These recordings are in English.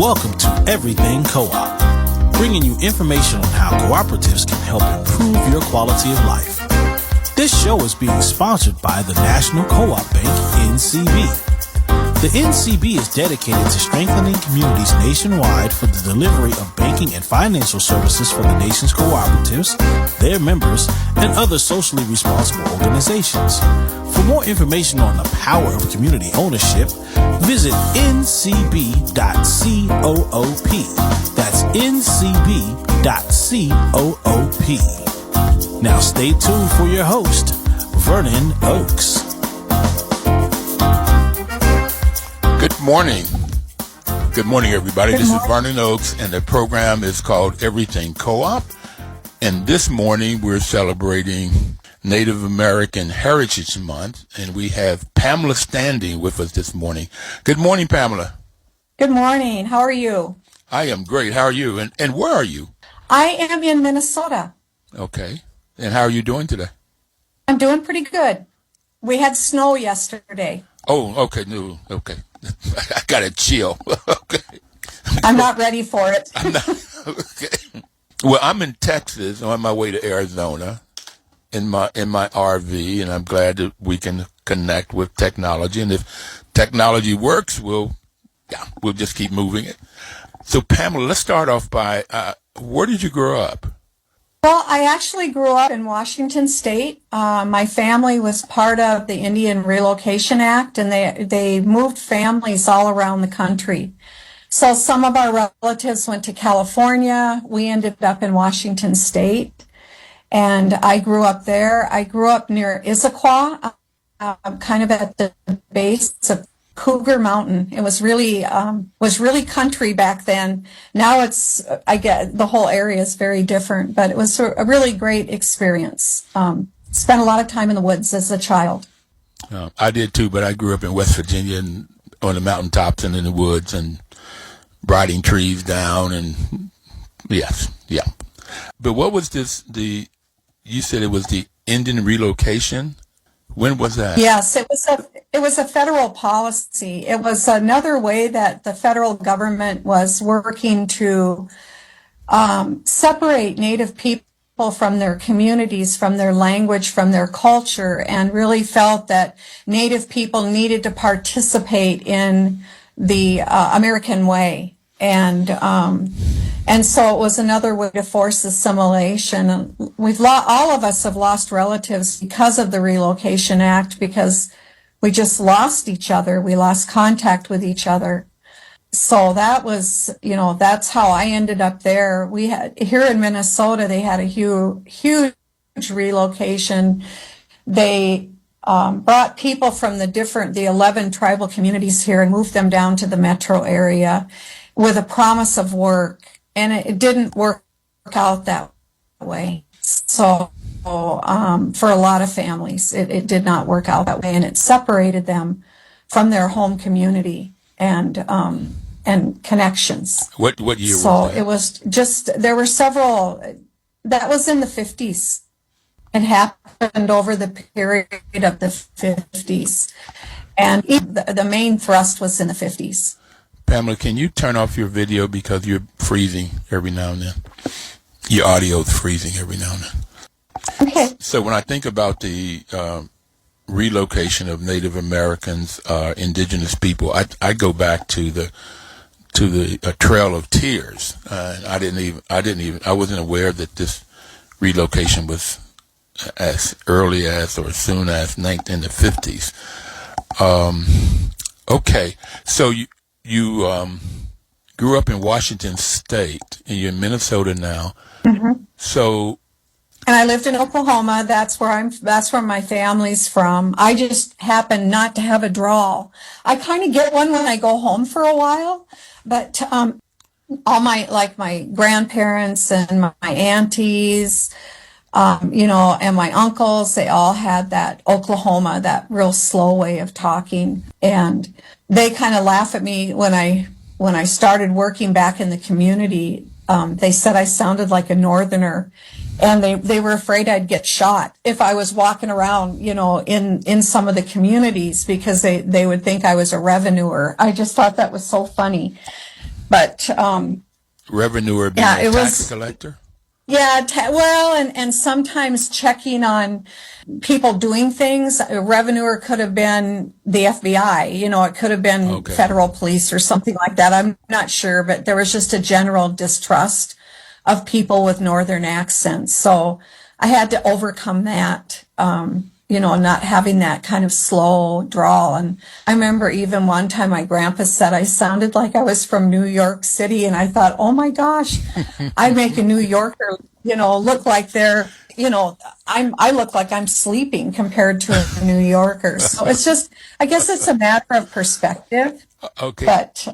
Welcome to Everything Co-op, bringing you information on how cooperatives can help improve your quality of life. This show is being sponsored by the National Co-op Bank, NCB. The NCB is dedicated to strengthening communities nationwide for the delivery of banking and financial services for the nation's cooperatives, their members, and other socially responsible organizations. For more information on the power of community ownership, visit ncb.coop. That's ncb.coop. Now stay tuned for your host, Vernon Oakes. Good morning. Good morning, everybody. This is Vernon Oakes, and the program is called Everything Co-op. And this morning, we're celebrating Native American Heritage Month, and we have Pamela Standing with us this morning. Good morning, Pamela. Good morning. How are you? I am great. How are you? And where are you? I am in Minnesota. Okay. And how are you doing today? I'm doing pretty good. We had snow yesterday. Oh, okay. No, okay. I got a chill. Okay. I'm not ready for it. I'm not. Okay. Well, I'm in Texas on my way to Arizona in my RV, and I'm glad that we can connect with technology. And if technology works, we'll just keep moving it. So, Pamela, let's start off by where did you grow up? Well, I actually grew up in Washington State. My family was part of the Indian Relocation Act, and they moved families all around the country. So some of our relatives went to California. We ended up in Washington State, and I grew up there. I grew up near Issaquah, kind of at the base of Cougar Mountain. It was really country back then. Now I get the whole area is very different, but it was a really great experience. Spent a lot of time in the woods as a child. I did too, but I grew up in West Virginia and on the mountaintops and in the woods and riding trees down and yes. But what was you said it was the Indian relocation? When was that? Yes, it was a federal policy. It was another way that the federal government was working to separate Native people from their communities, from their language, from their culture, and really felt that Native people needed to participate in the American way. And so it was another way to force assimilation. All of us have lost relatives because of the Relocation Act, because we just lost each other. We lost contact with each other. So that was, that's how I ended up there. We had, here in Minnesota, they had a huge relocation. They brought people from the 11 tribal communities here and moved them down to the metro area with a promise of work. And it didn't work out that way. So for a lot of families, it did not work out that way, and it separated them from their home community and connections. What year was that? So it was there were several. That was in the 50s. It happened over the period of the 50s, and the main thrust was in the 50s. Pamela, can you turn off your video because you're freezing every now and then? Your audio is freezing every now and then. Okay. So when I think about the relocation of Native Americans, indigenous people, I go back to the Trail of Tears. I wasn't aware that this relocation was as early as or as soon as in the 50s. Okay, so you grew up in Washington State, and you're in Minnesota now. Mm-hmm. So, and I lived in Oklahoma. That's where my family's from. I just happen not to have a drawl. I kind of get one when I go home for a while, but all my grandparents and my aunties, and my uncles, they all had that Oklahoma, that real slow way of talking, and they kind of laugh at me when I started working back in the community. They said I sounded like a northerner, and they were afraid I'd get shot if I was walking around, in some of the communities, because they would think I was a revenuer. I just thought that was so funny. But Revenuer being yeah, a it tax was. collector? Yeah, well, and sometimes checking on people doing things. A revenuer could have been the FBI, it could have been Okay. federal police or something like that. I'm not sure, but there was just a general distrust of people with northern accents. So I had to overcome that, not having that kind of slow drawl. And I remember even one time my grandpa said I sounded like I was from New York City. And I thought, oh my gosh, I make a New Yorker, look like they're, I look like I'm sleeping compared to a New Yorker. So it's just, I guess it's a matter of perspective. Okay. But,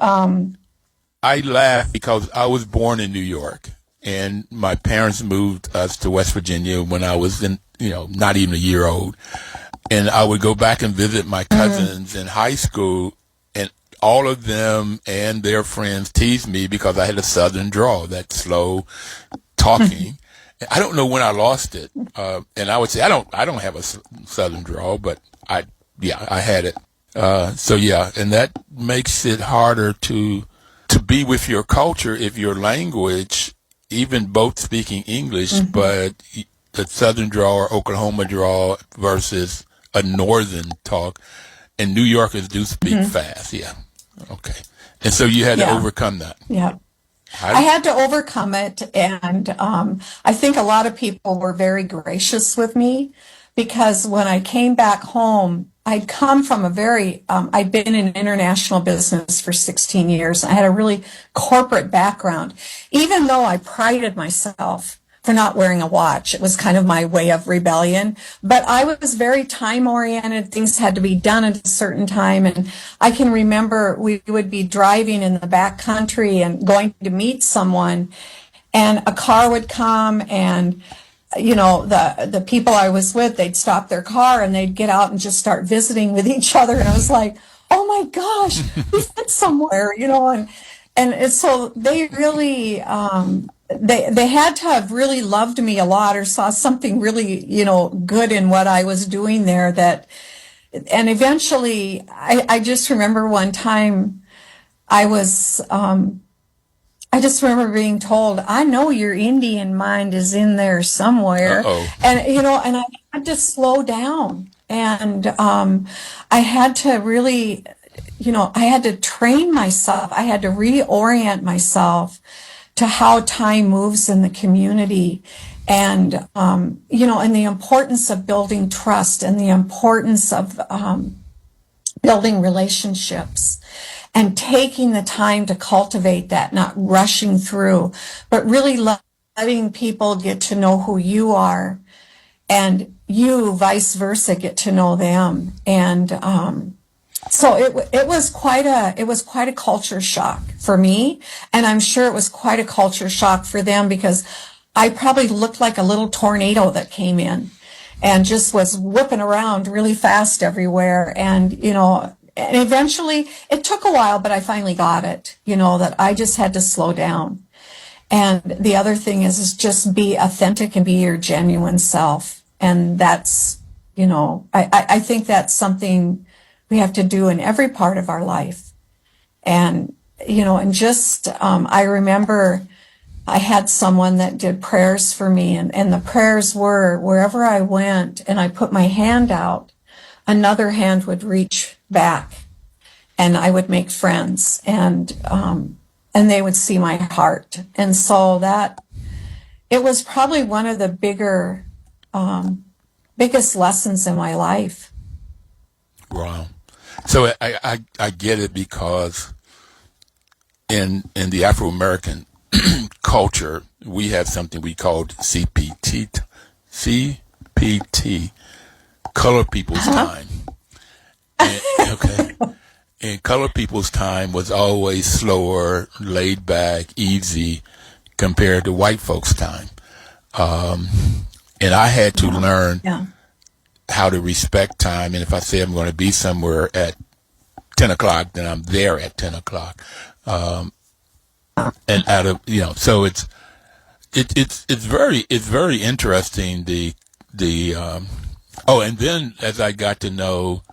I laugh because I was born in New York, and my parents moved us to West Virginia when I was not even a year old. And I would go back and visit my cousins in high school, and all of them and their friends teased me because I had a Southern drawl, that slow talking. I don't know when I lost it. And I would say, I don't have a Southern drawl, but I had it. And that makes it harder to be with your culture if your language, even both speaking English, but the Southern drawl or Oklahoma drawl versus a Northern talk, and New Yorkers do speak fast. Yeah. Okay. And so you had to overcome that. Yeah. I had to overcome it, and I think a lot of people were very gracious with me because when I came back home, I'd come from I'd been in international business for 16 years. I had a really corporate background, even though I prided myself for not wearing a watch. It was kind of my way of rebellion, but I was very time oriented. Things had to be done at a certain time. And I can remember we would be driving in the back country and going to meet someone, and a car would come, and the people I was with, they'd stop their car and they'd get out and just start visiting with each other. And I was like, oh my gosh, we've been somewhere, and so they really, they had to have really loved me a lot or saw something really, good in what I was doing there and eventually I just remember one time I just remember being told, I know your Indian mind is in there somewhere. Uh-oh. And, and I had to slow down, and I had to really, I had to train myself. I had to reorient myself to how time moves in the community, and, and the importance of building trust and the importance of building relationships and taking the time to cultivate that, not rushing through, but really letting people get to know who you are, and you vice versa get to know them. And so it was quite a culture shock for me, and I'm sure it was quite a culture shock for them because I probably looked like a little tornado that came in and just was whipping around really fast everywhere. And and eventually it took a while, but I finally got it, that I just had to slow down. And the other thing is just be authentic and be your genuine self. And that's, I think that's something we have to do in every part of our life. And, and just, I remember I had someone that did prayers for me, and the prayers were wherever I went and I put my hand out, another hand would reach back, and I would make friends, and they would see my heart. And so that, it was probably one of the biggest lessons in my life. Wow. So I get it, because in the Afro-American culture, we have something we called CPT, Colored People's Time. And colored people's time was always slower, laid back, easy compared to white folks' time. And I had to learn how to respect time. And if I say I'm going to be somewhere at 10 o'clock, then I'm there at 10 o'clock. And out of, so it's very interesting. And then as I got to know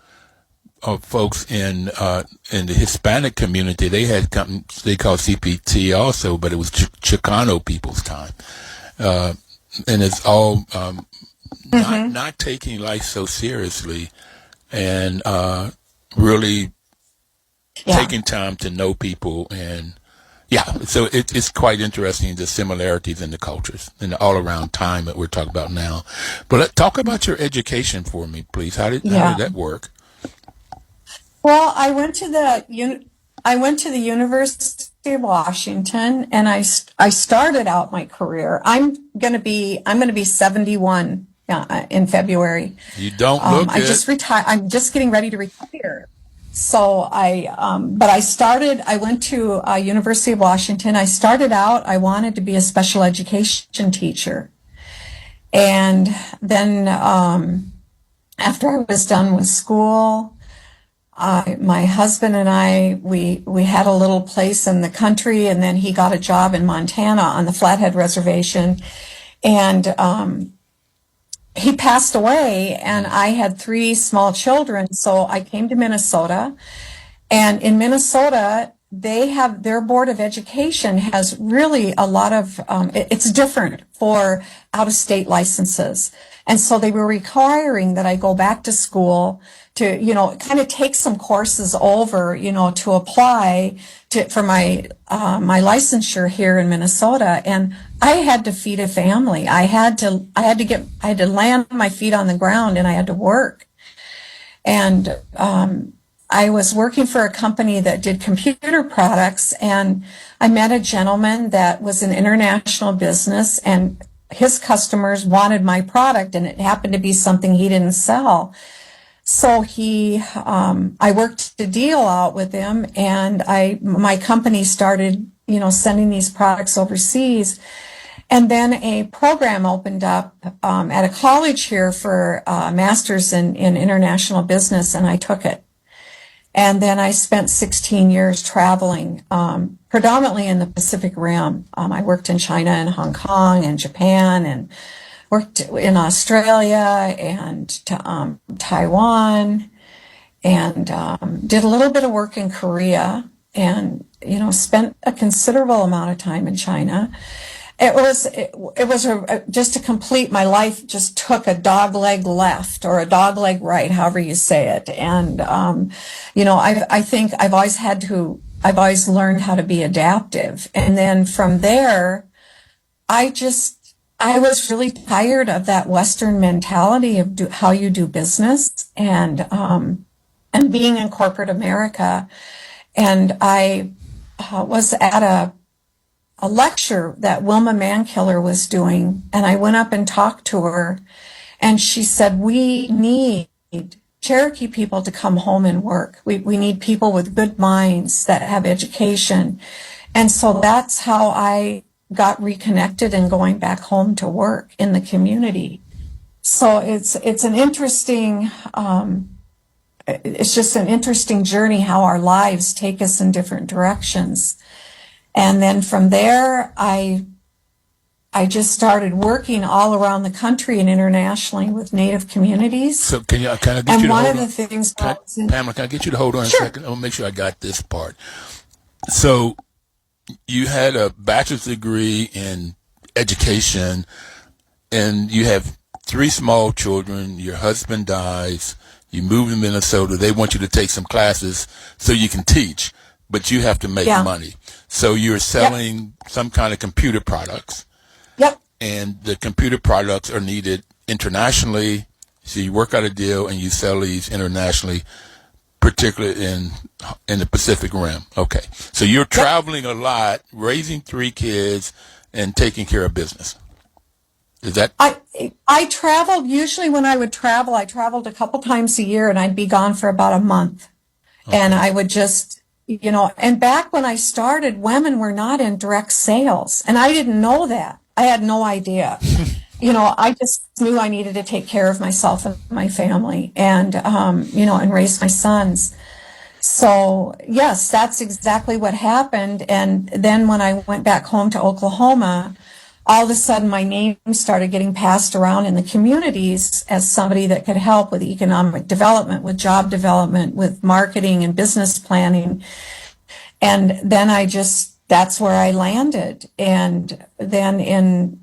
folks in the Hispanic community. They had companies they called CPT also, but it was Chicano people's time, and it's all not taking life so seriously, and really taking time to know people. And so it's quite interesting, the similarities in the cultures and the all around time that we're talking about now. But talk about your education for me, please. How did that work? Well, I went to the University of Washington, and I started out my career. I'm going to be 71 in February. You don't look I just retired. I'm just getting ready to retire. So I went to University of Washington. I started out, I wanted to be a special education teacher. And then after I was done with school, my husband and I, we had a little place in the country, and then he got a job in Montana on the Flathead Reservation. And he passed away, and I had 3 small children, so I came to Minnesota. And in Minnesota, they have, their Board of Education has really a lot of, it's different for out-of-state licenses. And so they were requiring that I go back to school to, kind of take some courses over, to apply for my licensure here in Minnesota. And I had to feed a family. I had to land my feet on the ground, and I had to work. And I was working for a company that did computer products, and I met a gentleman that was an international business, and his customers wanted my product, and it happened to be something he didn't sell. So I worked the deal out with him, and my company started, sending these products overseas. And then a program opened up at a college here for Masters in International Business, and I took it. And then I spent 16 years traveling, predominantly in the Pacific Rim. I worked in China and Hong Kong and Japan, and worked in Australia and Taiwan, and did a little bit of work in Korea, and spent a considerable amount of time in China. It was just to complete my life, just took a dogleg left or a dogleg right, however you say it. And I think I've always learned how to be adaptive. And then from there, I was really tired of that Western mentality of how you do business, and being in corporate America. And I was at a lecture that Wilma Mankiller was doing, and I went up and talked to her, and she said, we need Cherokee people to come home and work. We need people with good minds that have education. And so that's how I got reconnected and going back home to work in the community. So it's an interesting, it's just an interesting journey how our lives take us in different directions. And then from there, I just started working all around the country and internationally with Native communities. So can I get and you to one hold of on? the things, Pamela, can I get you to hold on Sure. a second? I'll make sure I got this part. So you had a bachelor's degree in education, and you have 3 small children. Your husband dies. You move to Minnesota. They want you to take some classes so you can teach, but you have to make money. So you're selling some kind of computer products. Yep. And the computer products are needed internationally. So you work out a deal and you sell these internationally, particularly in the Pacific Rim. Okay. So you're traveling a lot, raising 3 kids, and taking care of business. Is that? I traveled, usually when I would travel, I traveled a couple times a year, and I'd be gone for about a month. Okay. And I would just, and back when I started, women were not in direct sales. And I didn't know that. I had no idea. I just knew I needed to take care of myself and my family, and, and raise my sons. So yes, that's exactly what happened. And then when I went back home to Oklahoma, all of a sudden my name started getting passed around in the communities as somebody that could help with economic development, with job development, with marketing and business planning. And then that's where I landed. And then in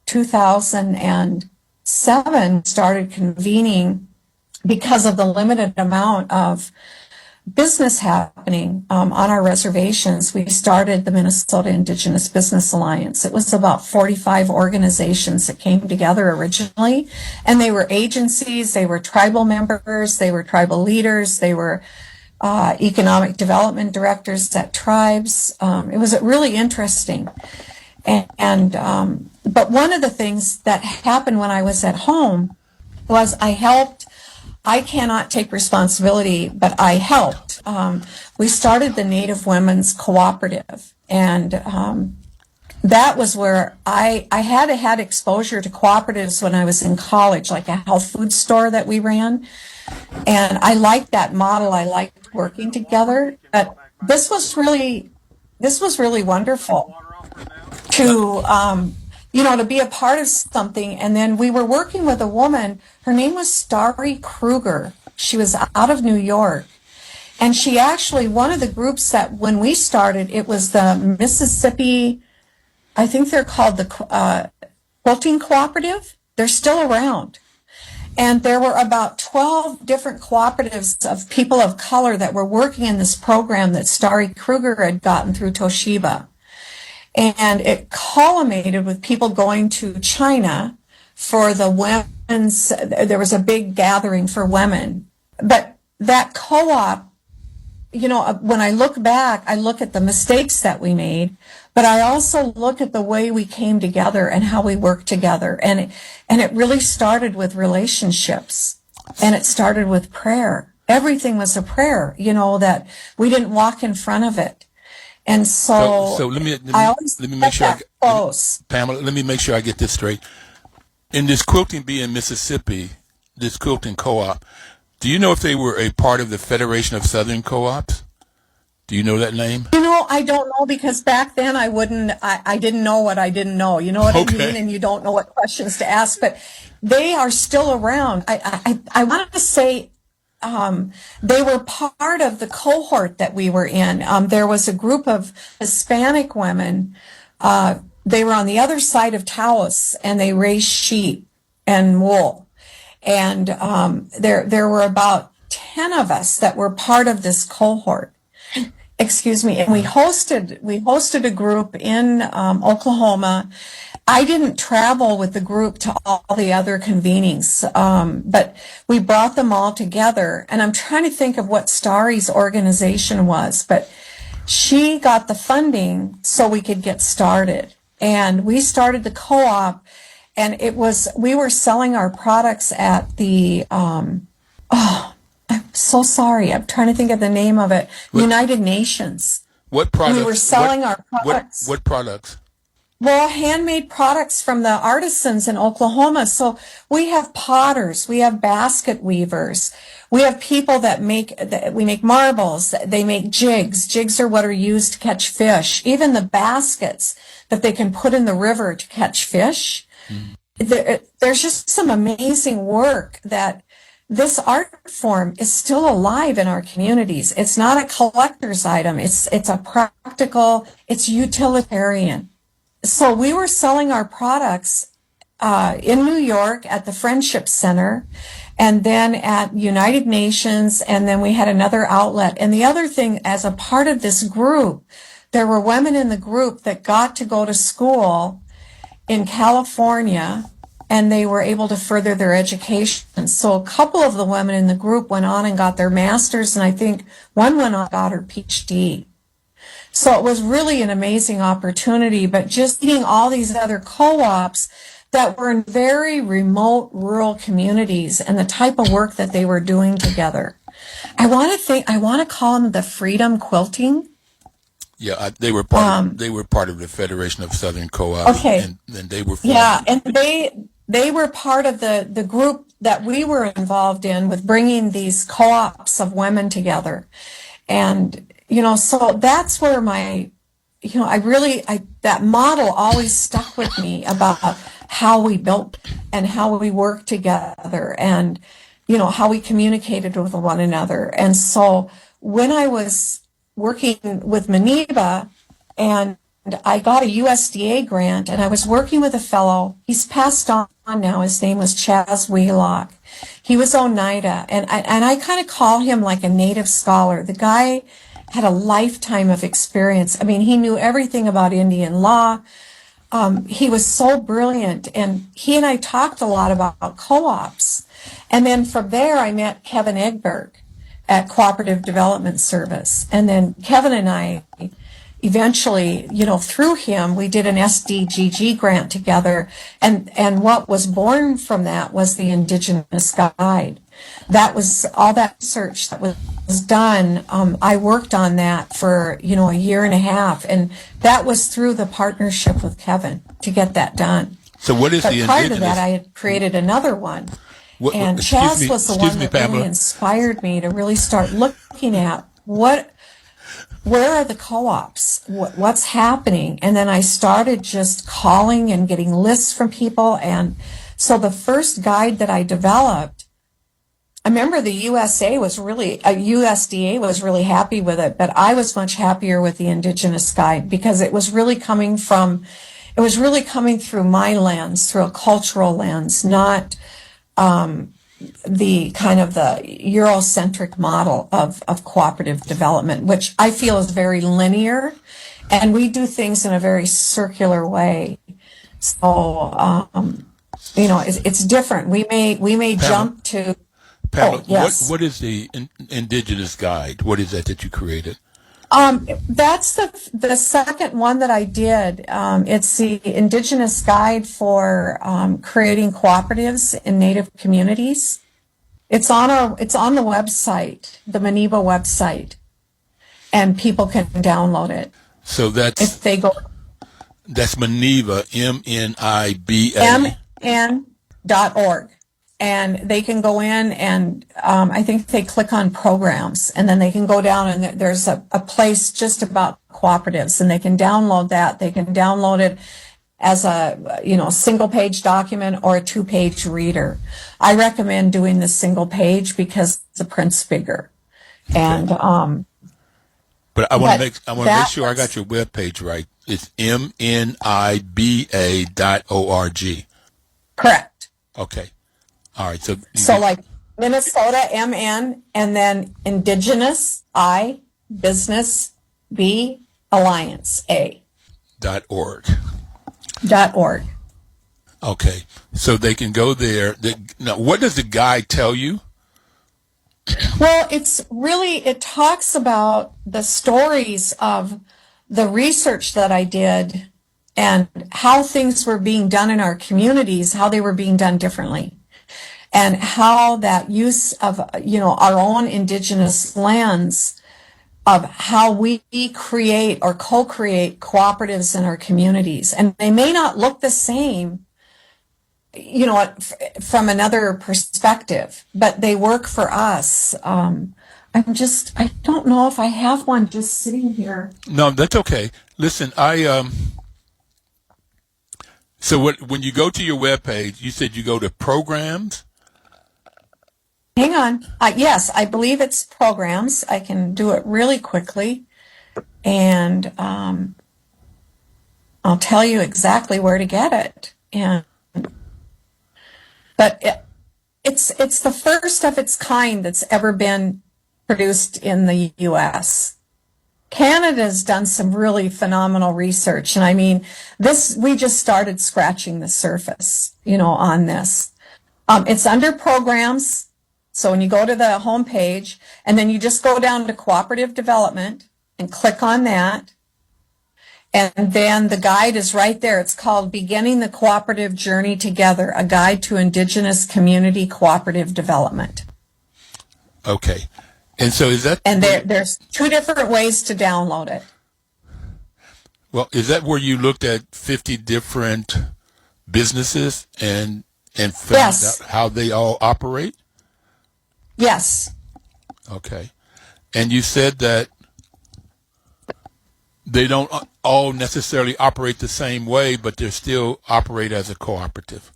2007, started convening because of the limited amount of business happening on our reservations. We started the Minnesota Indigenous Business Alliance. It was about 45 organizations that came together originally, and they were agencies, they were tribal members, they were tribal leaders, they were economic development directors at tribes. It was really interesting. But one of the things that happened when I was at home was I cannot take responsibility, but I helped. We started the Native Women's Cooperative, and that was where I had exposure to cooperatives when I was in college, like a health food store that we ran. And I liked that model. I liked working together. But this was really wonderful to, to be a part of something. And then we were working with a woman. Her name was Starry Kruger. She was out of New York. And she actually, one of the groups that when we started, it was the Mississippi, I think they're called the Quilting Cooperative. They're still around. And there were about 12 different cooperatives of people of color that were working in this program that Starry Kruger had gotten through Toshiba. And it culminated with people going to China for the women's, there was a big gathering for women. But that co-op, when I look back, I look at the mistakes that we made, but I also look at the way we came together and how we worked together. And it really started with relationships, and it started with prayer. Everything was a prayer, that we didn't walk in front of it. And so let me make sure Pamela, let me make sure I get this straight. In this quilting bee in Mississippi, this quilting co-op, do you know if they were a part of the Federation of Southern Co-ops? Do you know that name? I don't know, because back then I didn't know what I didn't know. You know what I mean? And you don't know what questions to ask, but they are still around. I wanted to say they were part of the cohort that we were in. There was a group of Hispanic women. They were on the other side of Taos, and they raised sheep and wool. And there were about 10 of us that were part of this cohort. Excuse me. And we hosted a group in Oklahoma. I didn't travel with the group to all the other convenings, but we brought them all together. And I'm trying to think of what Starry's organization was, but she got the funding so we could get started. And we started the co-op, and we were selling our products at the, I'm so sorry. I'm trying to think of the name of it. United Nations. What products? We were selling our products. What products? Well, handmade products from the artisans in Oklahoma. So we have potters, we have basket weavers, we have people we make marbles, they make jigs. Jigs are what are used to catch fish. Even the baskets that they can put in the river to catch fish. There's just some amazing work that this art form is still alive in our communities. It's not a collector's item. It's a practical, it's utilitarian. So we were selling our products in New York at the Friendship Center, and then at United Nations, and then we had another outlet. And the other thing, as a part of this group, there were women in the group that got to go to school in California, and they were able to further their education. So a couple of the women in the group went on and got their master's, and I think one went on and got her PhD. So it was really an amazing opportunity, but just meeting all these other co-ops that were in very remote rural communities and the type of work that they were doing together. I want to call them the Freedom Quilting. Yeah, they were part of the Federation of Southern Co-ops. Okay. And they were formed. Yeah, and they were part of the group that we were involved in with bringing these co-ops of women together. And so that's where my that model always stuck with me about how we built and how we worked together and, how we communicated with one another. And so when I was working with MNIBA and I got a USDA grant and I was working with a fellow, he's passed on now, his name was Chaz Wheelock. He was Oneida, and I kind of call him like a native scholar. The guy had a lifetime of experience. I mean, he knew everything about Indian law. He was so brilliant, and he and I talked a lot about co-ops. And then from there, I met Kevin Egberg at Cooperative Development Service. And then Kevin and I eventually, through him, we did an SDGG grant together. And what was born from that was the Indigenous Guide. That was all that research that was done. I worked on that for, a year and a half. And that was through the partnership with Kevin to get that done. So what is but the prior Indigenous? to that, I had created another one. And Chaz was the one that really inspired me to really start looking at where are the co-ops? What's happening? And then I started just calling and getting lists from people. And so the first guide that I developed, I remember the USDA was really happy with it, but I was much happier with the Indigenous Guide because it was really coming through my lens, through a cultural lens, not the kind of the Eurocentric model of cooperative development, which I feel is very linear, and we do things in a very circular way. So, it's different. We may Pamela, jump to. Pamela, yes. What is the Indigenous Guide? What is that you created? That's the second one that I did. It's the Indigenous Guide for creating cooperatives in Native communities. It's on the website, the MNIBA website, and people can download it. So that's if they go. That's MNIBA, MNIBA. MN.org. And they can go in and I think they click on programs and then they can go down and there's a place just about cooperatives and they can download that. They can download it as a single page document or a 2-page reader. I recommend doing the single page because the print's bigger. And but I want to make sure I got your webpage right. It's MNIBA.org. Correct. Okay. All right. So like Minnesota MN and then Indigenous I Business B Alliance A. .org. .org. Okay. So they can go there. Now, what does the guide tell you? Well, it talks about the stories of the research that I did and how things were being done in our communities, how they were being done differently. And how that use of, our own indigenous lands of how we create or co-create cooperatives in our communities. And they may not look the same, from another perspective, but they work for us. I don't know if I have one just sitting here. No, that's okay. Listen, so when you go to your webpage, you said you go to programs? Hang on. Yes, I believe it's programs. I can do it really quickly. And I'll tell you exactly where to get it. But it's the first of its kind that's ever been produced in the U.S. Canada's done some really phenomenal research. And I mean, we just started scratching the surface, on this. It's under programs. So when you go to the home page and then you just go down to cooperative development and click on that. And then the guide is right there. It's called Beginning the Cooperative Journey Together, a guide to Indigenous Community Cooperative Development. Okay. And so is that... And there's 2 different ways to download it. Well, is that where you looked at 50 different businesses and found out how they all operate? Yes. Okay. And you said that they don't all necessarily operate the same way, but they still operate as a cooperative.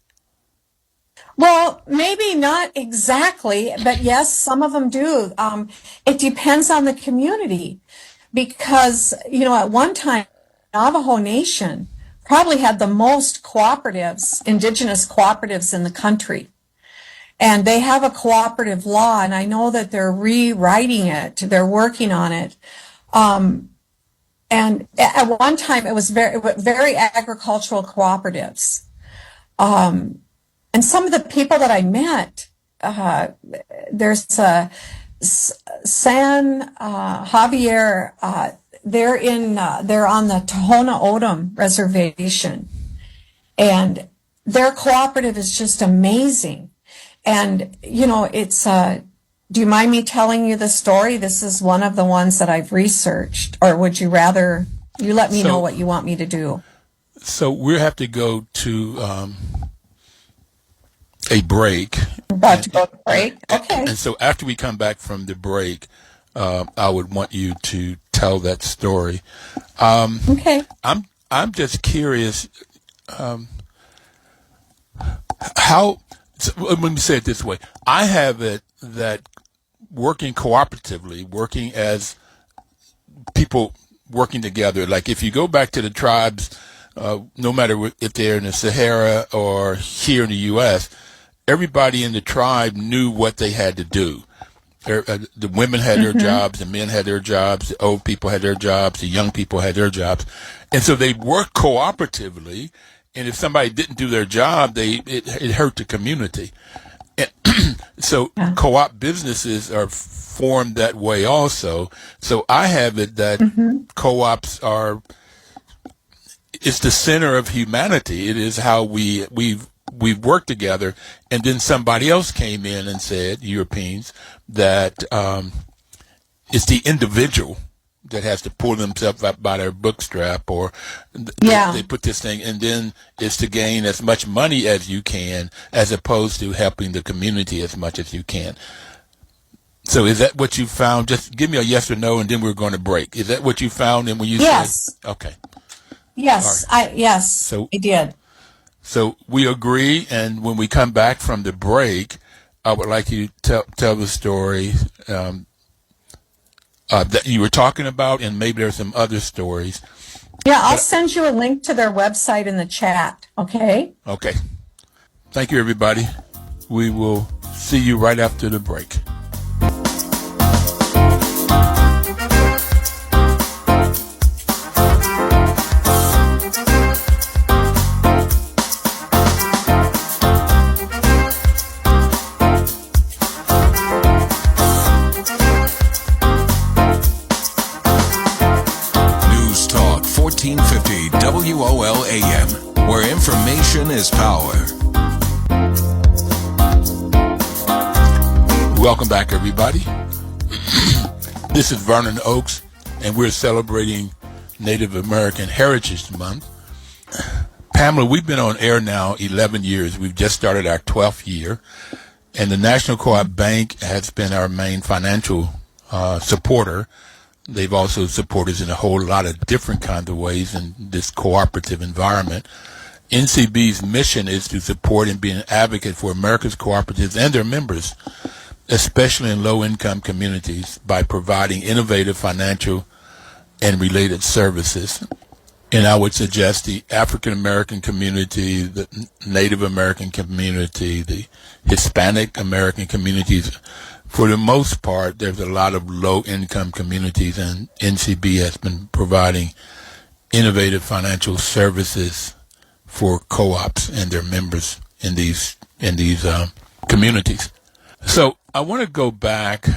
Well, maybe not exactly, but yes, some of them do. It depends on the community because, at one time, Navajo Nation probably had the most cooperatives, indigenous cooperatives in the country. And they have a cooperative law, and I know that they're rewriting it. They're working on it. And at one time, it was very agricultural cooperatives. And some of the people that I met, there's San Javier. They're on the Tohono O'odham reservation, and their cooperative is just amazing. And it's. Do you mind me telling you the story? This is one of the ones that I've researched, or would you rather you let me know what you want me to do? So we'll have to go to a break. About to go to break? Okay. And so after we come back from the break, I would want you to tell that story. Okay. I'm just curious how. So let me say it this way: I have it that working cooperatively, working as people working together. Like if you go back to the tribes, no matter if they're in the Sahara or here in the U.S., everybody in the tribe knew what they had to do. The women had their jobs, the men had their jobs, the old people had their jobs, the young people had their jobs. And so they worked cooperatively. And if somebody didn't do their job, it hurt the community. And so co-op businesses are formed that way also. So I have it that co-ops it's the center of humanity. It is how we've worked together. And then somebody else came in and said, Europeans, that it's the individual that has to pull themselves up by their bootstrap, or they put this thing, and then it's to gain as much money as you can, as opposed to helping the community as much as you can. So is that what you found? Just give me a yes or no, and then we're going to break. Is that what you found? And when you said, okay, yes, right. So I did. So we agree, and when we come back from the break, I would like you to tell the story that you were talking about, and maybe there's some other stories. Yeah, I'll send you a link to their website in the chat, okay? Okay. Thank you, everybody. We will see you right after the break. WOL-AM, where information is power. Welcome back, everybody. This is Vernon Oaks, and we're celebrating Native American Heritage Month. Pamela, we've been on air now 11 years. We've just started our 12th year, and the National Co-op Bank has been our main financial supporter. They've also supported us in a whole lot of different kinds of ways in this cooperative environment. NCB's mission is to support and be an advocate for America's cooperatives and their members, especially in low-income communities, by providing innovative financial and related services. And I would suggest the African-American community, the Native American community, the Hispanic American communities. For the most part, there's a lot of low-income communities, and NCB has been providing innovative financial services for co-ops and their members in these communities. So I want to go back.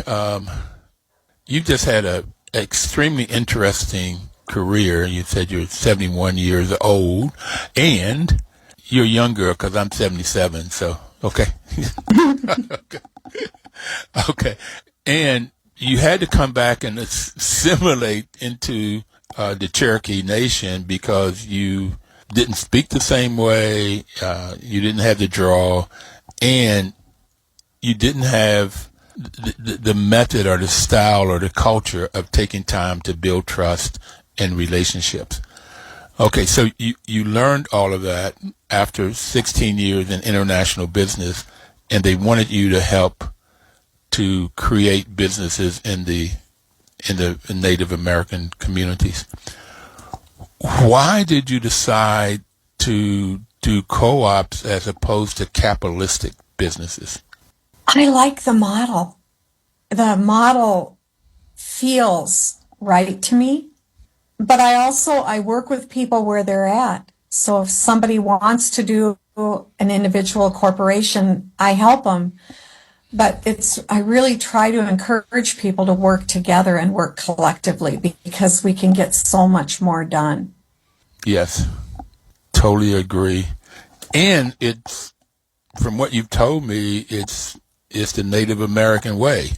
You just had an extremely interesting career. You said you're 71 years old, and you're younger because I'm 77. So okay. Okay. And you had to come back and assimilate into the Cherokee Nation because you didn't speak the same way, you didn't have the draw, and you didn't have the method or the style or the culture of taking time to build trust and relationships. Okay, so you learned all of that after 16 years in international business, and they wanted you to help to create businesses in the Native American communities. Why did you decide to do co-ops as opposed to capitalistic businesses? I like the model. The model feels right to me, but I work with people where they're at. So if somebody wants to do an individual corporation, I help them. But I really try to encourage people to work together and work collectively because we can get so much more done. Yes, totally agree. And it's, from what you've told me, it's the Native American way,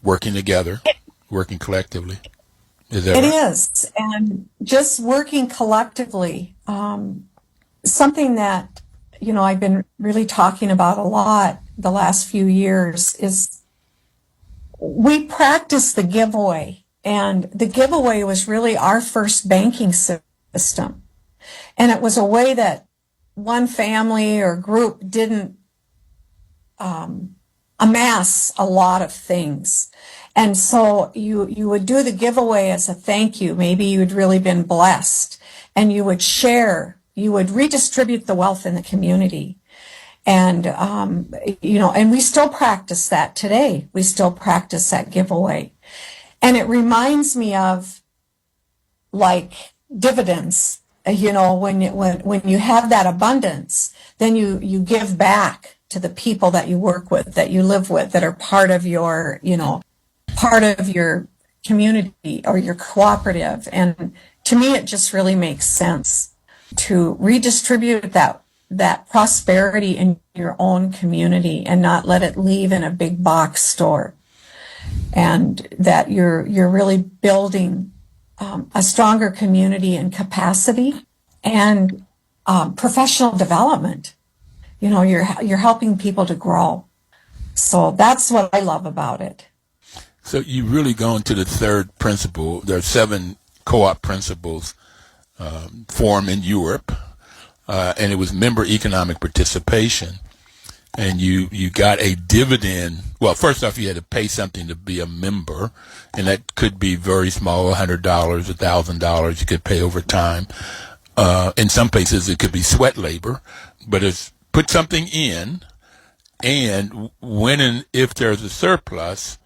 working together, working collectively. Is that right? It is. And just working collectively, something that, I've been really talking about a lot the last few years is we practice the giveaway. And the giveaway was really our first banking system. And it was a way that one family or group didn't amass a lot of things. And so you would do the giveaway as a thank you. Maybe you'd really been blessed, and you would share, you would redistribute the wealth in the community. And, and we still practice that today. We still practice that giveaway. And it reminds me of like dividends, when you have that abundance, then you give back to the people that you work with, that you live with, that are part of your community or your cooperative. And to me, it just really makes sense to redistribute that prosperity in your own community and not let it leave in a big box store. And that you're really building a stronger community and capacity and professional development. You're helping people to grow. So that's what I love about it. So you really go into the third principle. There are 7 co-op principles formed in Europe, and it was member economic participation. And you got a dividend. Well, first off, you had to pay something to be a member, and that could be very small, $100, $1,000. You could pay over time. In some places, it could be sweat labor, but it's put something in, and when and if there's a surplus,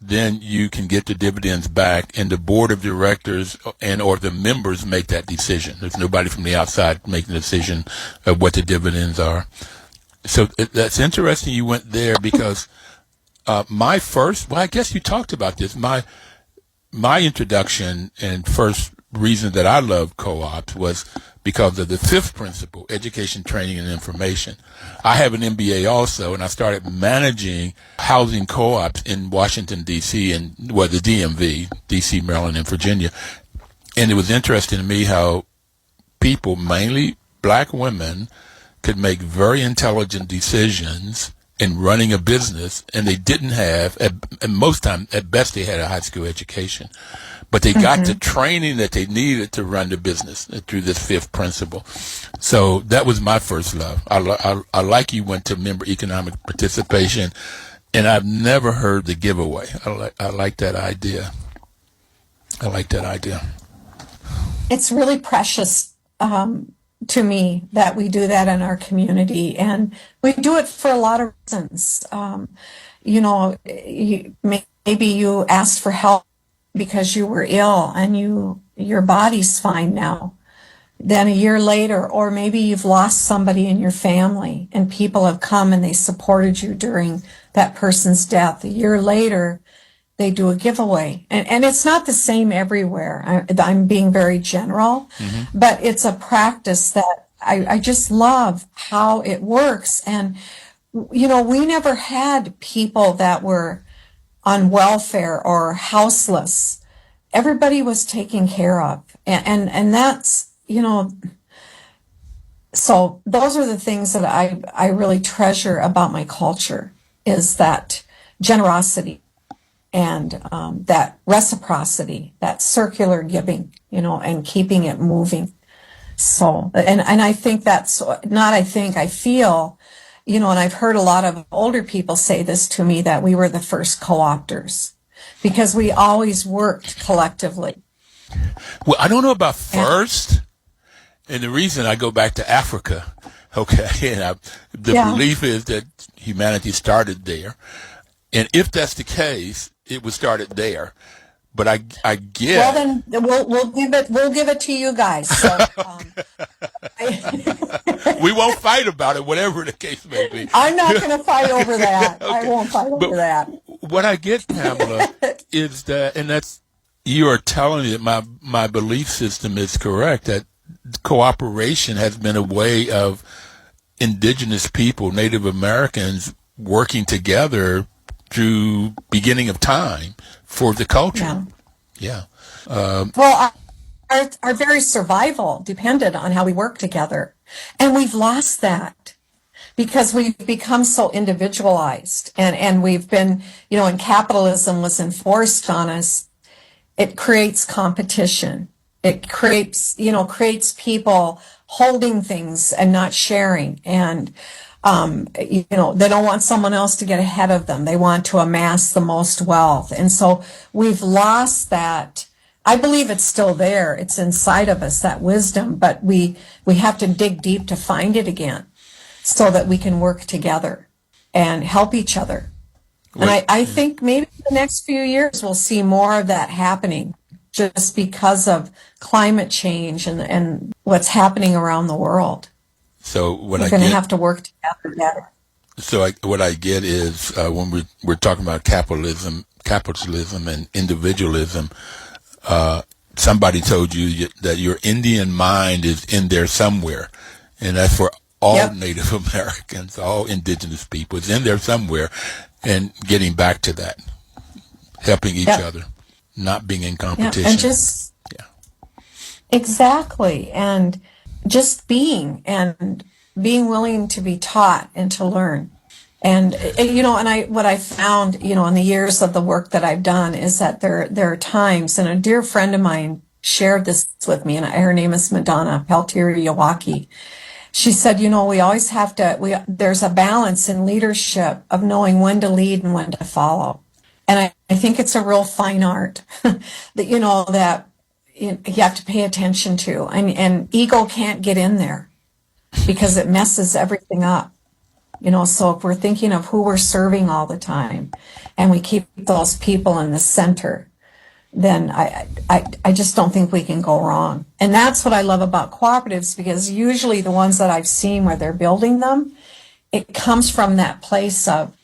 then you can get the dividends back, and the board of directors and or the members make that decision. There's nobody from the outside making the decision of what the dividends are. So that's interesting you went there, because I guess you talked about this. My introduction and first reason that I loved co-ops was because of the 5th principle, education, training, and information. I have an MBA also, and I started managing housing co-ops in Washington, D.C., and the DMV, D.C., Maryland, and Virginia. And it was interesting to me how people, mainly black women, could make very intelligent decisions in running a business, and they didn't have, and most time, at best, they had a high school education. But they got the training that they needed to run the business through this 5th principle. So that was my first love. I like you went to member economic participation, and I've never heard the giveaway. I like that idea. It's really precious to me that we do that in our community, and we do it for a lot of reasons. Maybe you asked for help because you were ill and your body's fine now. Then a year later, or maybe you've lost somebody in your family and people have come and they supported you during that person's death. A year later, they do a giveaway. And it's not the same everywhere. I'm being very general, but it's a practice that I just love how it works. And, we never had people that were on welfare or houseless. Everybody was taken care of. And that's, so those are the things that I really treasure about my culture, is that generosity and that reciprocity, that circular giving, and keeping it moving. So, and I think that's not, I feel, and I've heard a lot of older people say this to me, that we were the first co-opters because we always worked collectively. Well, I don't know about first. And the reason I go back to Africa, okay, and the belief is that humanity started there. And if that's the case, it was started there. But I get. Well, then we'll give it to you guys. So, we won't fight about it, whatever the case may be. I'm not going to fight over that. Okay. I won't fight over that. What I get, Pamela, is that, and that's, you are telling me that my belief system is correct, that cooperation has been a way of indigenous people, Native Americans, working together through beginning of time for the culture. Yeah. Well, our very survival depended on how we work together. And we've lost that because we've become so individualized. And we've been, and capitalism was enforced on us. It creates competition. It creates people holding things and not sharing. And, they don't want someone else to get ahead of them. They want to amass the most wealth. And so we've lost that. I believe it's still there. It's inside of us, that wisdom, but we have to dig deep to find it again so that we can work together and help each other. And I think maybe in the next few years we'll see more of that happening just because of climate change and what's happening around the world. So we're going to have to work together better. So what I get is when we're talking about capitalism and individualism, somebody told you that your Indian mind is in there somewhere, and that's for all Native Americans, all indigenous people. It's in there somewhere, and getting back to that, helping each other, not being in competition. And just exactly, and just being willing to be taught and to learn. And what I found, in the years of the work that I've done is that there are times, and a dear friend of mine shared this with me, and her name is Madonna Peltier-Yawaki. She said, we always have to, there's a balance in leadership of knowing when to lead and when to follow. And I think it's a real fine art that, that you have to pay attention to. And ego can't get in there because it messes everything up. So if we're thinking of who we're serving all the time and we keep those people in the center, then I just don't think we can go wrong. And that's what I love about cooperatives, because usually the ones that I've seen where they're building them, it comes from that place of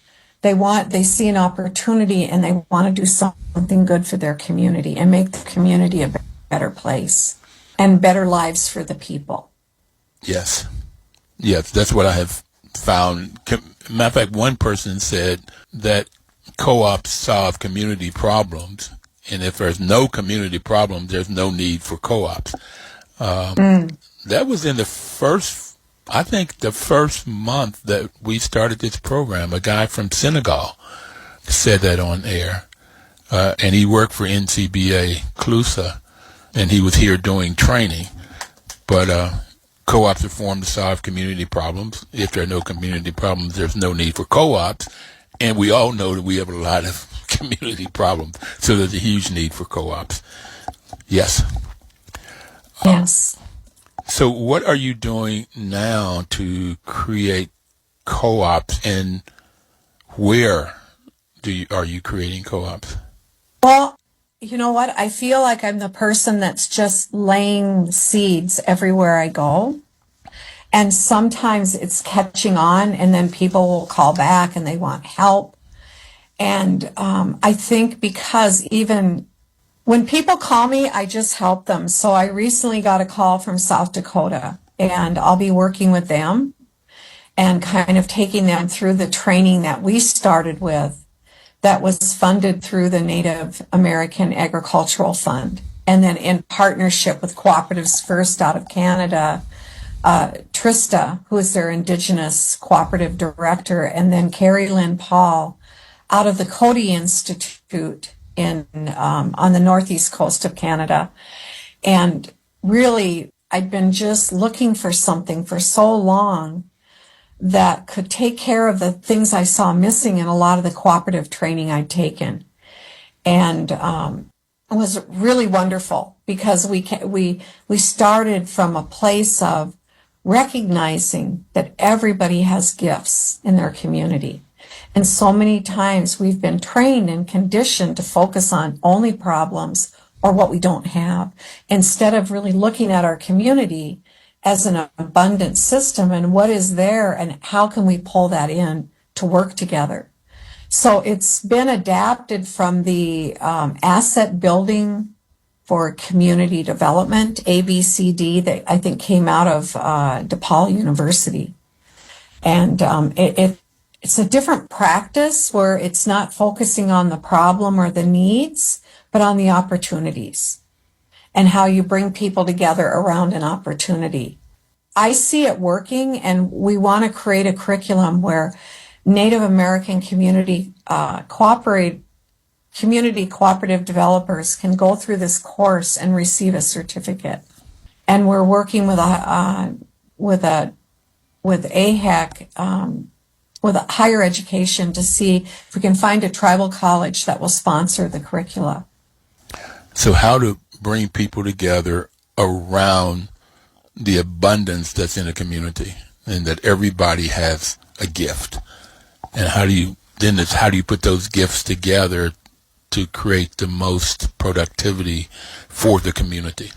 they see an opportunity and they want to do something good for their community and make the community a better place and better lives for the people. Yes, that's what I have found. Matter of fact, one person said that co-ops solve community problems, and if there's no community problems, there's no need for co-ops. That was in the first month that we started this program. A guy from Senegal said that on air, and he worked for NCBA CLUSA, and he was here doing training. But co-ops are formed to solve community problems. If there are no community problems, there's no need for co-ops. And we all know that we have a lot of community problems, so there's a huge need for co-ops. Yes. Yes. So what are you doing now to create co-ops, and where are you creating co-ops? Well, you know what? I feel like I'm the person that's just laying seeds everywhere I go. And sometimes it's catching on, and then people will call back and they want help. And I think because even when people call me, I just help them. So I recently got a call from South Dakota, and I'll be working with them and kind of taking them through the training that we started with that was funded through the Native American Agricultural Fund. And then in partnership with Cooperatives First out of Canada, Trista, who is their Indigenous Cooperative Director, and then Carrie Lynn Paul, out of the Coady Institute in on the northeast coast of Canada. And really, I'd been just looking for something for so long that could take care of the things I saw missing in a lot of the cooperative training I'd taken. And it was really wonderful because we started from a place of recognizing that everybody has gifts in their community. And so many times we've been trained and conditioned to focus on only problems or what we don't have, instead of really looking at our community as an abundant system and what is there and how can we pull that in to work together. So it's been adapted from the asset building for community development, ABCD, that I think came out of DePaul University. And it's a different practice where it's not focusing on the problem or the needs, but on the opportunities and how you bring people together around an opportunity. I see it working, and we want to create a curriculum where Native American community cooperative developers can go through this course and receive a certificate. And we're working with AHEC, with a higher education, to see if we can find a tribal college that will sponsor the curricula. So how to bring people together around the abundance that's in a community, and that everybody has a gift, and how do you put those gifts together to create the most productivity for the community?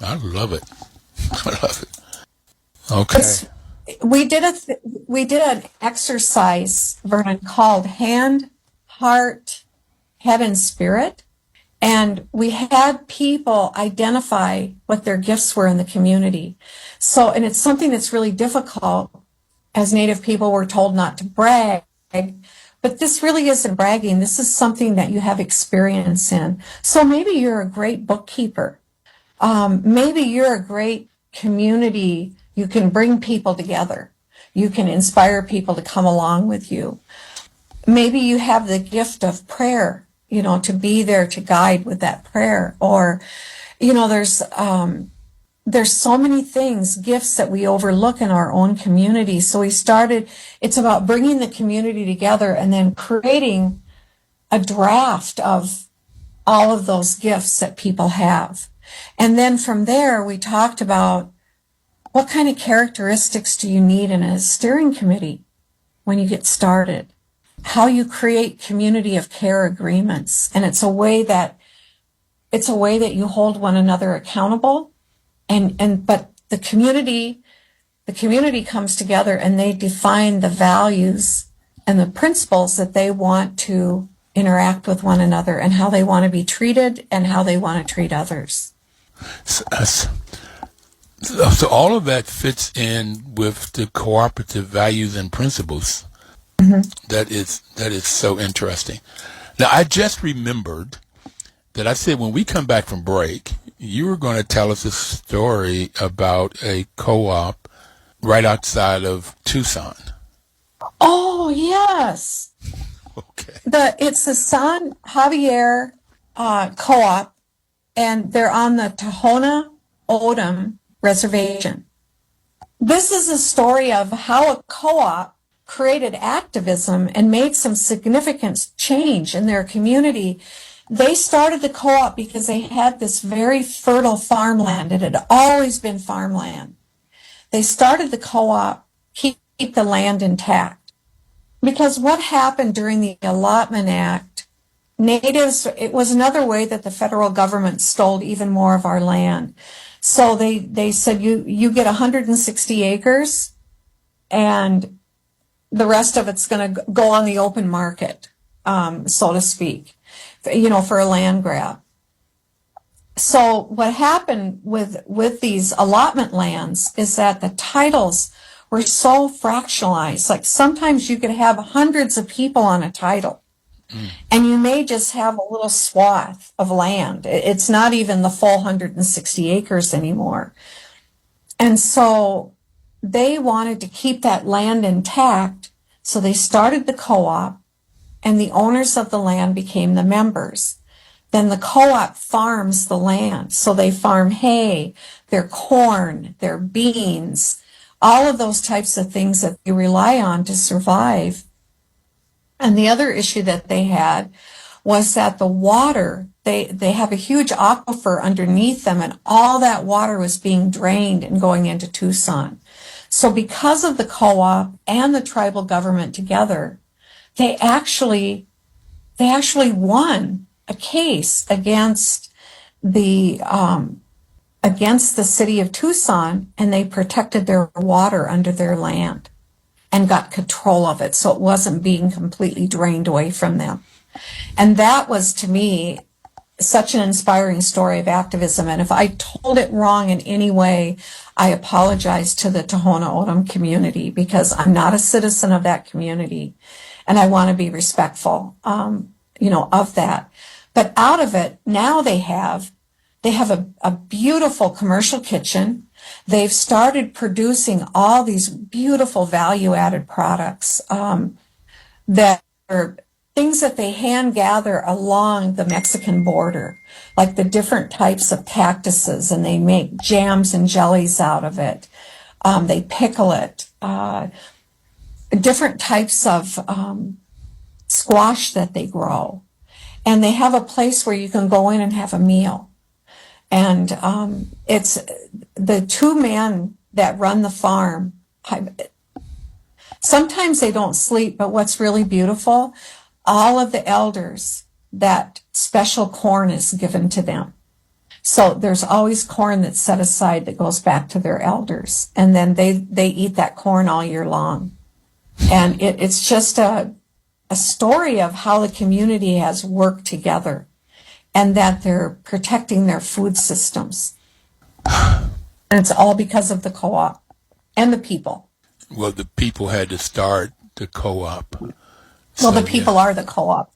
I love it. I love it. Okay. We did an exercise, Vernon, called Hand, Heart, Head, and Spirit. And we had people identify what their gifts were in the community. So, and it's something that's really difficult. As Native people, we're told not to brag, but this really isn't bragging. This is something that you have experience in. So maybe you're a great bookkeeper. Maybe you're a great community. You can bring people together. You can inspire people to come along with you. Maybe you have the gift of prayer, to be there to guide with that prayer. Or, there's so many things, gifts that we overlook in our own community. So it's about bringing the community together and then creating a draft of all of those gifts that people have. And then from there, we talked about what kind of characteristics do you need in a steering committee when you get started? How you create community of care agreements. And it's a way that you hold one another accountable. But the community comes together and they define the values and the principles that they want to interact with one another and how they want to be treated and how they want to treat others. So all of that fits in with the cooperative values and principles. Mm-hmm. That is so interesting. Now, I just remembered that I said when we come back from break, you were going to tell us a story about a co-op right outside of Tucson. Oh, yes. Okay. It's the San Javier co-op, and they're on the Tohono O'odham Reservation. This is a story of how a co-op created activism and made some significant change in their community. They started the co-op because they had this very fertile farmland. It had always been farmland. They started the co-op, keep the land intact. Because what happened during the Allotment Act, natives, it was another way that the federal government stole even more of our land. So they said, you get 160 acres and the rest of it's going to go on the open market, so to speak, for a land grab. So what happened with these allotment lands is that the titles were so fractionalized. Like sometimes you could have hundreds of people on a title. And you may just have a little swath of land. It's not even the full 160 acres anymore. And so they wanted to keep that land intact. So they started the co-op and the owners of the land became the members. Then the co-op farms the land. So they farm hay, their corn, their beans, all of those types of things that they rely on to survive. And the other issue that they had was that the water, they have a huge aquifer underneath them, and all that water was being drained and going into Tucson. So because of the co-op and the tribal government together, they actually won a case against the city of Tucson, and they protected their water under their land and got control of it, so it wasn't being completely drained away from them. And that was, to me, such an inspiring story of activism. And if I told it wrong in any way, I apologize to the Tohono O'odham community, because I'm not a citizen of that community, and I want to be respectful, of that. But out of it, now they have a beautiful commercial kitchen. They've started producing all these beautiful value-added products that are things that they hand gather along the Mexican border, like the different types of cactuses, and they make jams and jellies out of it. They pickle it. Different types of squash that they grow. And they have a place where you can go in and have a meal. And it's the two men that run the farm. Sometimes they don't sleep, but what's really beautiful, all of the elders, that special corn is given to them. So there's always corn that's set aside that goes back to their elders. And then they eat that corn all year long. And it's just a story of how the community has worked together, and that they're protecting their food systems. And it's all because of the co-op and the people. Well, the people had to start the co-op. Well, the people are the co-op.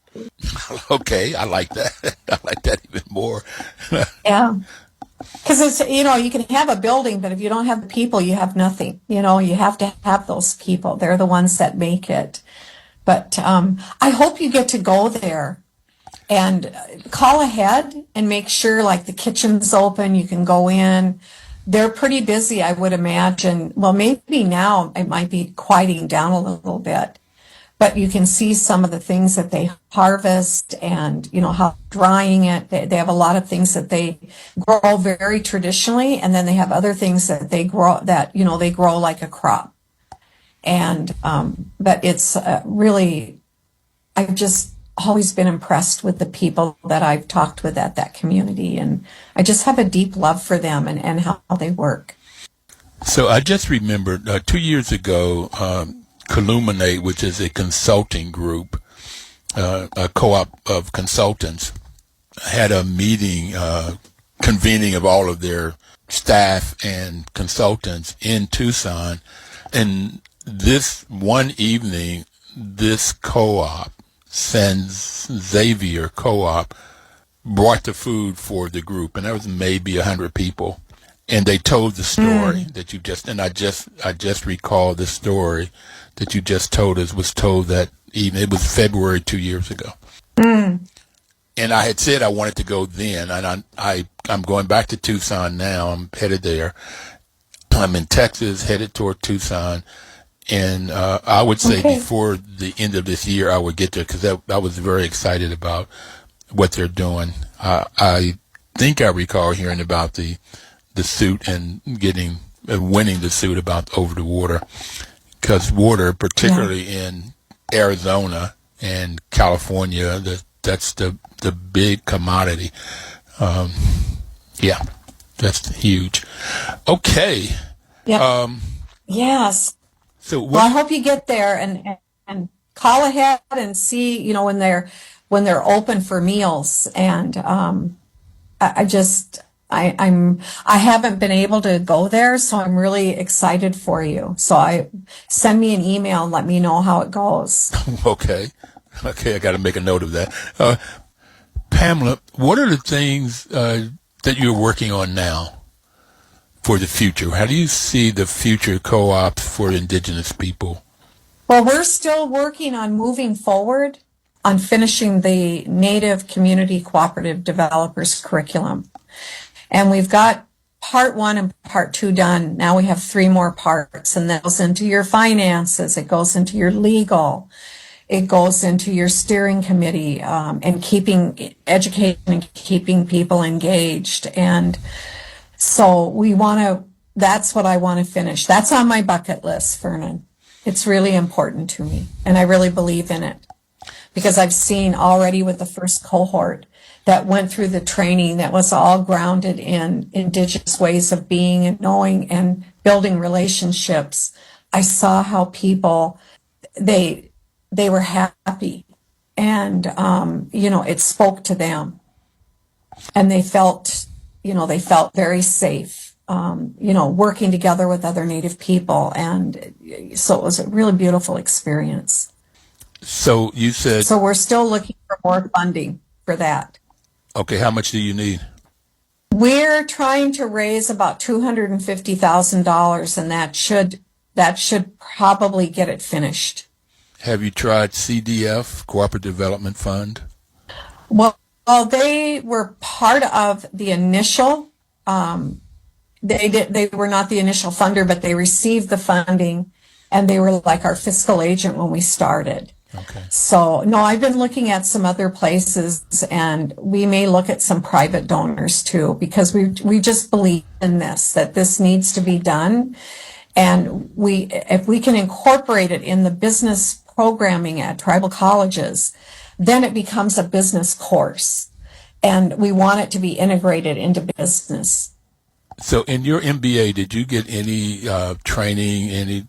Okay, I like that. I like that even more. Yeah. Because it's, you can have a building, but if you don't have the people, you have nothing. You have to have those people. They're the ones that make it. But I hope you get to go there and call ahead and make sure, like, the kitchen's open, you can go in. They're pretty busy, I would imagine. Well, maybe now it might be quieting down a little bit. But you can see some of the things that they harvest, and, how drying it. They have a lot of things that they grow very traditionally, and then they have other things that they grow they grow like a crop. And, but it's really, I've just always been impressed with the people that I've talked with at that community. And I just have a deep love for them and how they work. So I just remembered 2 years ago, Colluminate, which is a consulting group, a co-op of consultants, had a meeting, convening of all of their staff and consultants in Tucson. And this one evening, this co-op, San Xavier co-op, brought the food for the group, and that was maybe 100 people. And they told the story that you just, and I just recall the story that you just told us was told that evening. It was February 2 years ago. And I had said I wanted to go then, and I'm going back to Tucson now. I'm headed there. I'm in Texas, headed toward Tucson. And I would say before the end of this year, I would get there, because I was very excited about what they're doing. I think I recall hearing about the suit and winning the suit about over the water, because water, particularly in Arizona and California, that's the big commodity. Yeah, that's huge. Okay. Yeah. Yes. So well, I hope you get there and call ahead and see, when they're open for meals. And I haven't been able to go there, so I'm really excited for you. So send me an email and let me know how it goes. Okay, I got to make a note of that. Pamela, what are the things that you're working on now for the future? How do you see the future co-ops for Indigenous people? Well, we're still working on moving forward. on finishing the Native Community Cooperative Developers curriculum. And we've got part 1 and part 2 done. Now we have 3 more parts, and that goes into your finances. It goes into your legal. It goes into your steering committee, and educating and keeping people engaged. And so that's what I want to finish. That's on my bucket list, Vernon. It's really important to me, and I really believe in it, because I've seen already with the first cohort that went through the training that was all grounded in Indigenous ways of being and knowing and building relationships. I saw how people, they were happy, and, it spoke to them, and they felt very safe, working together with other Native people. And so it was a really beautiful experience. So you said... So we're still looking for more funding for that. Okay, how much do you need? We're trying to raise about $250,000, and that should probably get it finished. Have you tried CDF, Cooperative Development Fund? Well, they were part of the initial. They were not the initial funder, but they received the funding, and they were like our fiscal agent when we started. Okay. So, no, I've been looking at some other places, and we may look at some private donors too, because we just believe in this, that this needs to be done. And if we can incorporate it in the business programming at tribal colleges, then it becomes a business course, and we want it to be integrated into business. So in your MBA, did you get any training,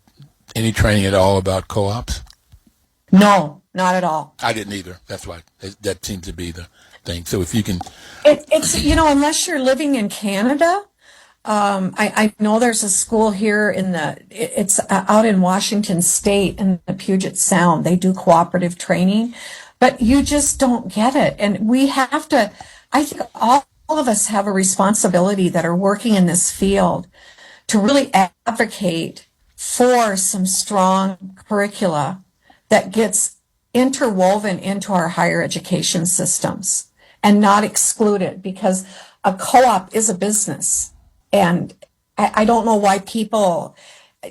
any training at all about co-ops? No, not at all. I didn't either. That's why that seems to be the thing. So if you can, it's unless you're living in Canada, I know there's a school here it's out in Washington State in the Puget Sound. They do cooperative training, but you just don't get it. And we have to. I think all of us have a responsibility that are working in this field to really advocate for some strong curricula that gets interwoven into our higher education systems and not excluded, because a co-op is a business. And I don't know why people,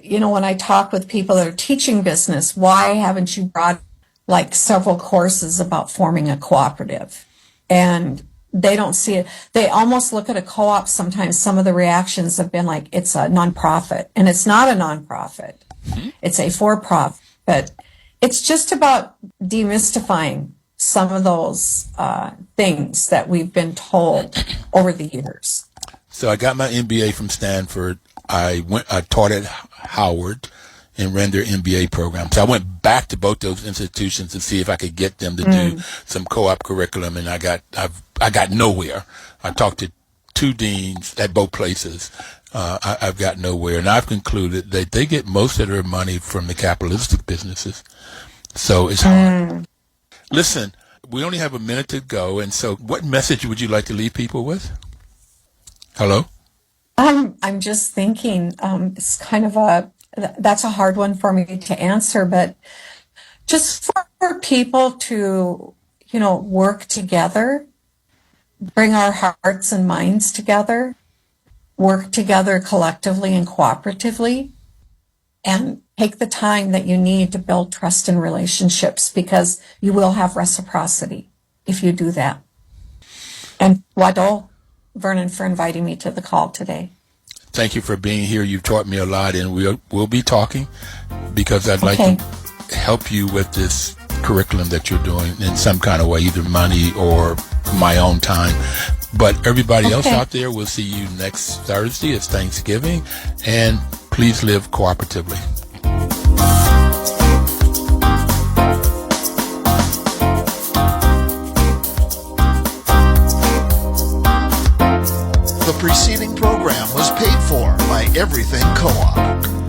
when I talk with people that are teaching business, why haven't you brought like several courses about forming a cooperative? And they don't see it. They almost look at a co-op sometimes. Some of the reactions have been like, it's a nonprofit. And it's not a nonprofit. It's a for-profit. But it's just about demystifying some of those things that we've been told over the years. So I got my MBA from Stanford. I taught at Howard and ran their MBA program. So I went back to both those institutions to see if I could get them to do some co-op curriculum, and I got nowhere. I talked to 2 deans at both places. I've got nowhere, and I've concluded that they get most of their money from the capitalistic businesses. So it's hard. Listen, we only have a minute to go, and so what message would you like to leave people with? Hello? I'm just thinking, it's kind of that's a hard one for me to answer, but just for people to, work together, bring our hearts and minds together, work together collectively and cooperatively, and take the time that you need to build trust and relationships, because you will have reciprocity if you do that. And Wado, Vernon, for inviting me to the call today. Thank you for being here. You've taught me a lot, and we'll be talking, because I'd like to help you with this curriculum that you're doing in some kind of way, either money or my own time. But everybody else out there, we'll see you next Thursday. It's Thanksgiving, and please live cooperatively. The preceding program was paid for by Everything Co-op.